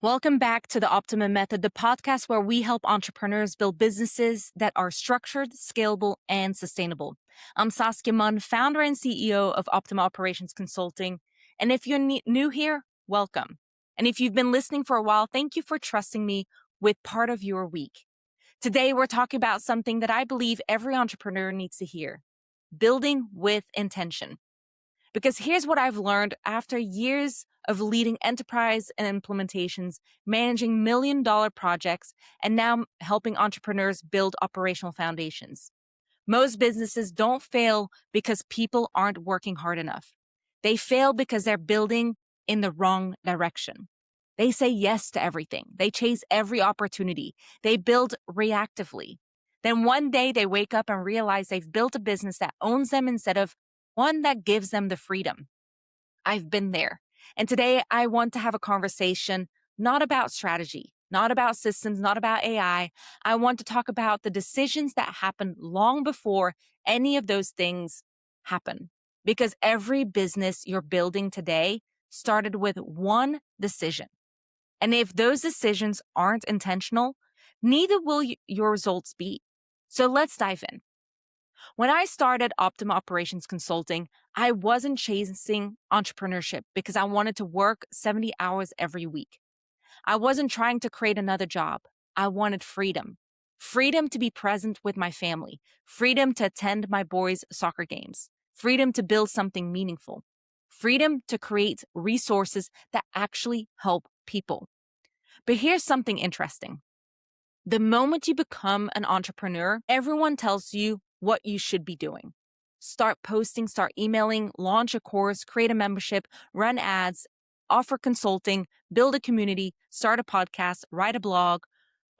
Welcome back to the Optima Method, the podcast where we help entrepreneurs build businesses that are structured, scalable, and sustainable. I'm Saskia Munn, founder and CEO of Optima Operations Consulting. And if you're new here, welcome. And if you've been listening for a while, thank you for trusting me with part of your week. Today, we're talking about something that I believe every entrepreneur needs to hear: building with intention. Because here's what I've learned after years of leading enterprise and implementations, managing $1 million projects, and now helping entrepreneurs build operational foundations. Most businesses don't fail because people aren't working hard enough. They fail because they're building in the wrong direction. They say yes to everything. They chase every opportunity. They build reactively. Then one day they wake up and realize they've built a business that owns them instead of one that gives them the freedom. I've been there. And today I want to have a conversation not about strategy, not about systems, not about AI. I want to talk about the decisions that happen long before any of those things happen. Because every business you're building today started with one decision. And if those decisions aren't intentional, neither will your results be. So let's dive in. When I started Optima Operations Consulting, I wasn't chasing entrepreneurship because I wanted to work 70 hours every week. I wasn't trying to create another job. I wanted freedom. Freedom to be present with my family. Freedom to attend my boys' soccer games. Freedom to build something meaningful. Freedom to create resources that actually help people. But here's something interesting. The moment you become an entrepreneur, everyone tells you what you should be doing. Start posting, start emailing, launch a course, create a membership, run ads, offer consulting, build a community, start a podcast, write a blog,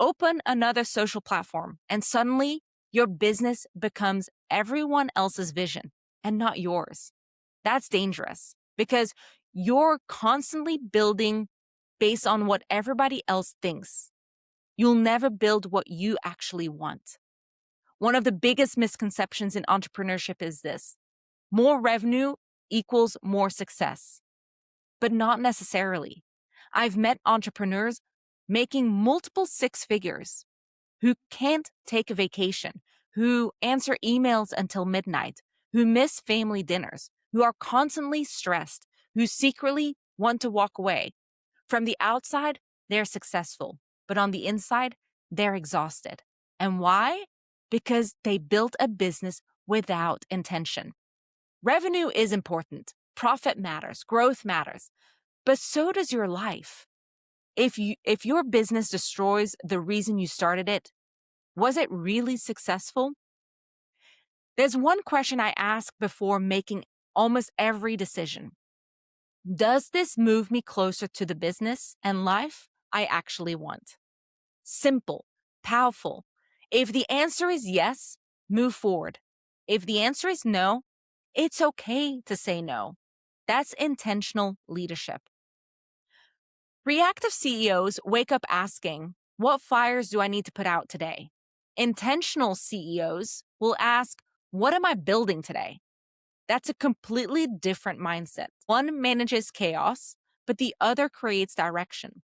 open another social platform, and suddenly your business becomes everyone else's vision and not yours. That's dangerous because you're constantly building based on what everybody else thinks. You'll never build what you actually want. One of the biggest misconceptions in entrepreneurship is this: more revenue equals more success, but not necessarily. I've met entrepreneurs making multiple six figures who can't take a vacation, who answer emails until midnight, who miss family dinners, who are constantly stressed, who secretly want to walk away. From the outside, they're successful, but on the inside, they're exhausted. And why? Because they built a business without intention. Revenue is important. Profit matters. Growth matters. But so does your life. If your business destroys the reason you started it, was it really successful? There's one question I ask before making almost every decision. Does this move me closer to the business and life I actually want? Simple, powerful. If the answer is yes, move forward. If the answer is no, it's okay to say no. That's intentional leadership. Reactive CEOs wake up asking, what fires do I need to put out today? Intentional CEOs will ask, what am I building today? That's a completely different mindset. One manages chaos, but the other creates direction.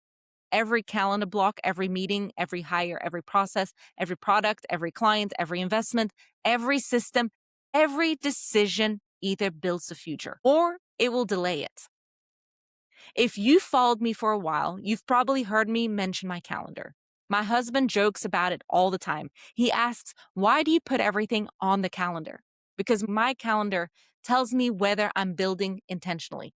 Every calendar block, every meeting, every hire, every process, every product, every client, every investment, every system, every decision either builds the future or it will delay it. If you followed me for a while, you've probably heard me mention my calendar. My husband jokes about it all the time. He asks, why do you put everything on the calendar? Because my calendar tells me whether I'm building intentionally.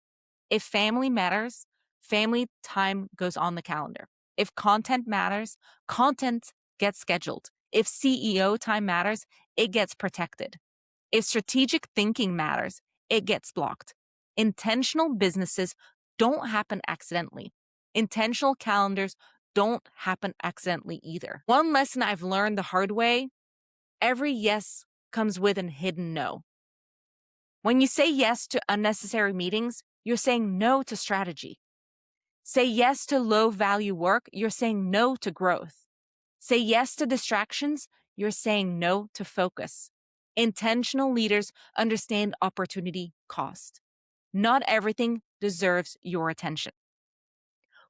If family matters, family time goes on the calendar. If content matters, content gets scheduled. If CEO time matters, it gets protected. If strategic thinking matters, it gets blocked. Intentional businesses don't happen accidentally. Intentional calendars don't happen accidentally either. One lesson I've learned the hard way: every yes comes with a hidden no. When you say yes to unnecessary meetings, you're saying no to strategy. Say yes to low-value work, you're saying no to growth. Say yes to distractions, you're saying no to focus. Intentional leaders understand opportunity cost. Not everything deserves your attention.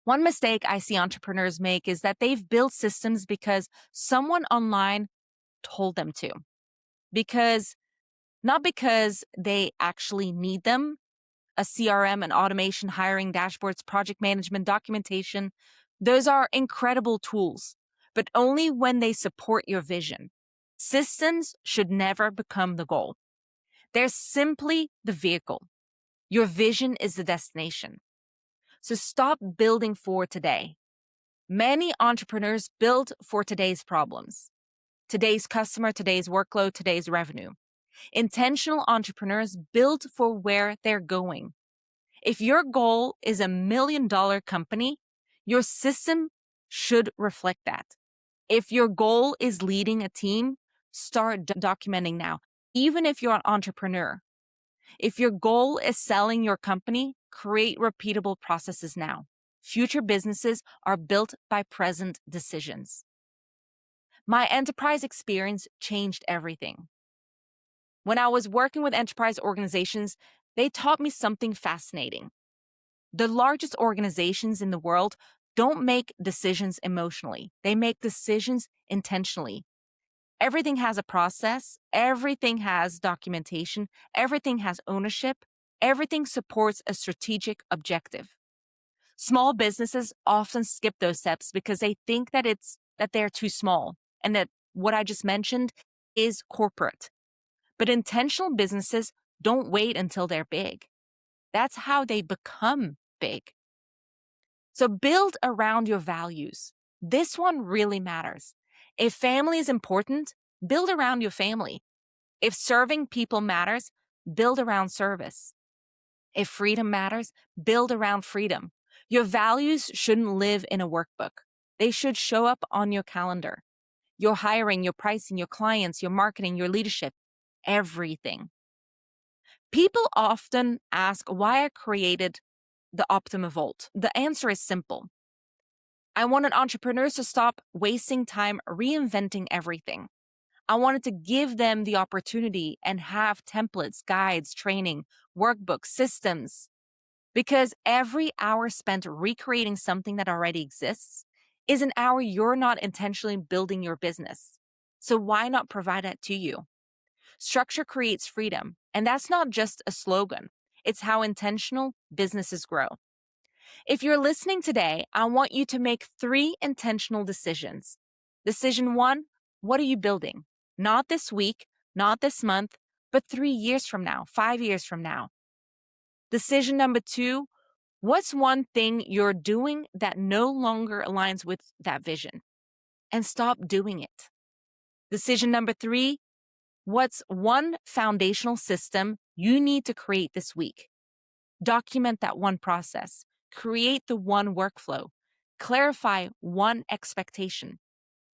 One mistake I see entrepreneurs make is that they've built systems because someone online told them to, because not because they actually need them. A CRM and automation, hiring dashboards, project management, documentation, those are incredible tools, but only when they support your vision. Systems should never become the goal. They're simply the vehicle. Your vision is the destination. So stop building for today. Many entrepreneurs build for today's problems, today's customer, today's workload, today's revenue. Intentional entrepreneurs build for where they're going. If your goal is $1 million company, your system should reflect that. If your goal is leading a team, start documenting now. Even if you're an entrepreneur, if your goal is selling your company, create repeatable processes now. Future businesses are built by present decisions. My enterprise experience changed everything. When I was working with enterprise organizations, they taught me something fascinating. The largest organizations in the world don't make decisions emotionally. They make decisions intentionally. Everything has a process. Everything has documentation. Everything has ownership. Everything supports a strategic objective. Small businesses often skip those steps because they think that they're too small and that what I just mentioned is corporate. But intentional businesses don't wait until they're big. That's how they become big. So build around your values. This one really matters. If family is important, build around your family. If serving people matters, build around service. If freedom matters, build around freedom. Your values shouldn't live in a workbook. They should show up on your calendar. Your hiring, your pricing, your clients, your marketing, your leadership, everything. People often ask why I created the Optima Vault. The answer is simple. I wanted entrepreneurs to stop wasting time reinventing everything. I wanted to give them the opportunity and have templates, guides, training, workbooks, systems. Because every hour spent recreating something that already exists is an hour you're not intentionally building your business. So why not provide that to you? Structure creates freedom, and that's not just a slogan. It's how intentional businesses grow. If you're listening today, I want you to make 3 intentional decisions. Decision 1, what are you building? Not this week, not this month, but 3 years from now, 5 years from now. Decision number 2, what's one thing you're doing that no longer aligns with that vision? And stop doing it. Decision number 3, what's one foundational system you need to create this week? Document that one process. Create the one workflow. Clarify one expectation.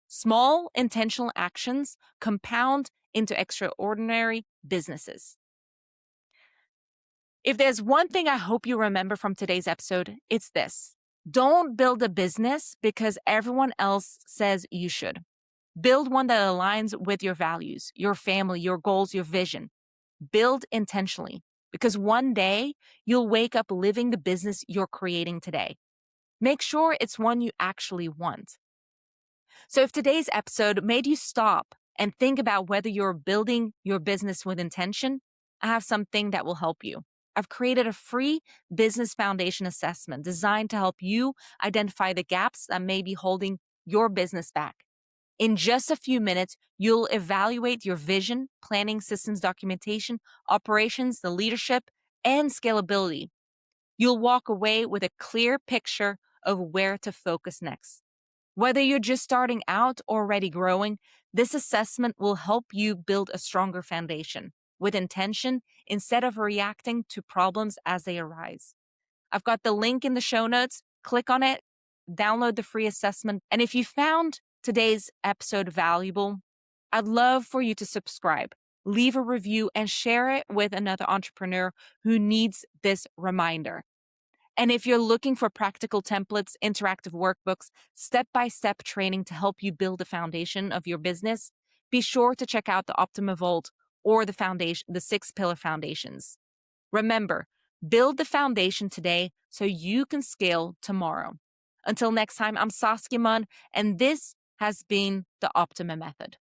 Small intentional actions compound into extraordinary businesses. If there's one thing I hope you remember from today's episode, it's this. Don't build a business because everyone else says you should. Build one that aligns with your values, your family, your goals, your vision. Build intentionally because one day you'll wake up living the business you're creating today. Make sure it's one you actually want. So if today's episode made you stop and think about whether you're building your business with intention, I have something that will help you. I've created a free business foundation assessment designed to help you identify the gaps that may be holding your business back. In just a few minutes, you'll evaluate your vision, planning, systems, documentation, operations, the leadership, and scalability. You'll walk away with a clear picture of where to focus next. Whether you're just starting out or already growing, this assessment will help you build a stronger foundation with intention instead of reacting to problems as they arise. I've got the link in the show notes. Click on it, download the free assessment. And if you found today's episode valuable, I'd love for you to subscribe, leave a review, and share it with another entrepreneur who needs this reminder. And if you're looking for practical templates, interactive workbooks, step-by-step training to help you build the foundation of your business, be sure to check out the Optima Vault or the 6-pillar foundations. Remember, build the foundation today so you can scale tomorrow. Until next time, I'm Saskia Munn, and this has been the Optima Method.